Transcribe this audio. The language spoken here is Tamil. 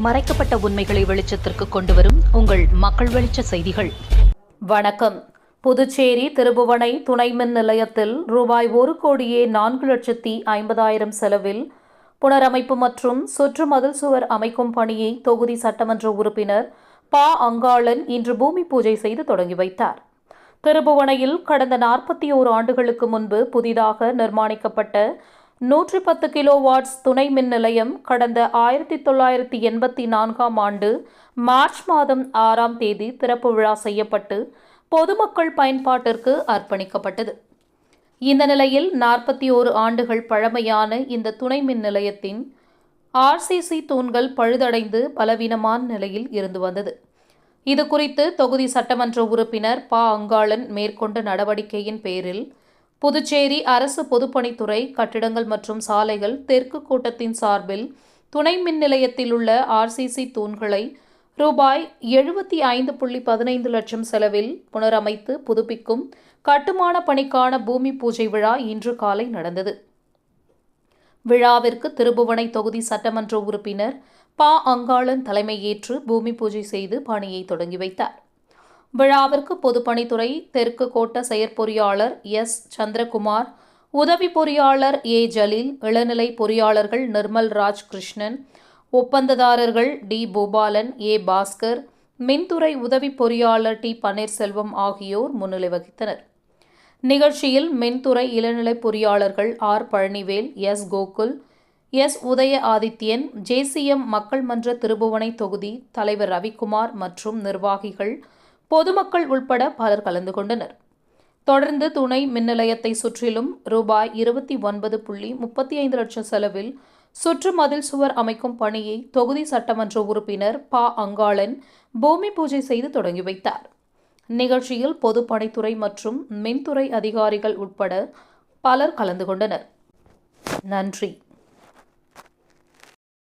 மறைக்கப்பட்ட உண்மைகளை வெளிச்சத்திற்கு கொண்டுவரும் உங்கள் மக்கள் வெளிச்ச செய்திகள். வணக்கம். புதுச்சேரி திருபுவனை துணை மின் நிலையத்தில் ரூபாய் 1,04,50,000 செலவில் புனரமைப்பு மற்றும் சுற்று மதில் சுவர் அமைக்கும் பணியை தொகுதி சட்டமன்ற உறுப்பினர் ப. அங்காளன் இன்று பூமி பூஜை செய்து தொடங்கி வைத்தார். திருபுவனையில் கடந்த 41 ஆண்டுகளுக்கு முன்பு புதிதாக நிர்மாணிக்கப்பட்ட 110 கிலோவாட்ஸ் துணை மின் நிலையம் கடந்த 1984ஆம் ஆண்டு மார்ச் மாதம் 6ஆம் தேதி திறப்பு விழா செய்யப்பட்டு பொதுமக்கள் பயன்பாட்டிற்கு அர்ப்பணிக்கப்பட்டது. இந்த நிலையில் 41 ஆண்டுகள் பழமையான இந்த துணை மின் நிலையத்தின் RCC தூண்கள் பழுதடைந்து பலவீனமான நிலையில் இருந்து வந்தது. இதுகுறித்து தொகுதி சட்டமன்ற உறுப்பினர் ப. அங்காளன் மேற்கொண்ட நடவடிக்கையின் பேரில் புதுச்சேரி அரசு பொதுப்பணித்துறை கட்டிடங்கள் மற்றும் சாலைகள் தெற்கு கோட்டத்தின் சார்பில் துணை மின் நிலையத்தில் உள்ள RCC தூண்களை ரூபாய் 75.15 லட்சம் செலவில் புனரமைத்து புதுப்பிக்கும் கட்டுமான பணிக்கான பூமி பூஜை விழா இன்று காலை நடந்தது. விழாவிற்கு திருபுவனை தொகுதி சட்டமன்ற உறுப்பினர் ப. அங்காளன் தலைமையேற்று பூமி பூஜை செய்து பணியை தொடங்கி வைத்தார். விழாவிற்கு பொதுப்பணித்துறை தெற்கு கோட்ட செயற்பொறியாளர் எஸ். சந்திரகுமார், உதவி பொறியாளர் ஏ. ஜலீல், இளநிலை பொறியாளர்கள் நிர்மல் ராஜ் கிருஷ்ணன், ஒப்பந்ததாரர்கள் டி. பூபாலன், ஏ. பாஸ்கர், மின்துறை உதவி பொறியாளர் டி. பன்னீர்செல்வம் ஆகியோர் முன்னிலை வகித்தனர். நிகழ்ச்சியில் மின்துறை இளநிலை பொறியாளர்கள் R. Palanivel, S. Gokul, S. Udaya Adityan, JCM மக்கள் மன்ற திருபுவனை தொகுதி தலைவர் ரவிக்குமார் மற்றும் நிர்வாகிகள், பொதுமக்கள் உட்பட பலர் கலந்து கொண்டனர். தொடர்ந்து துணை மின் நிலையத்தை சுற்றிலும் ரூபாய் 29.35 லட்சம் செலவில் சுற்று மதில் சுவர் அமைக்கும் பணியை தொகுதி சட்டமன்ற உறுப்பினர் ப. அங்காளன் பூமி பூஜை செய்து தொடங்கி வைத்தார். நிகழ்ச்சியில் பொதுப்பணித்துறை மற்றும் மின்துறை அதிகாரிகள் உட்பட பலர் கலந்து கொண்டனர். நன்றி.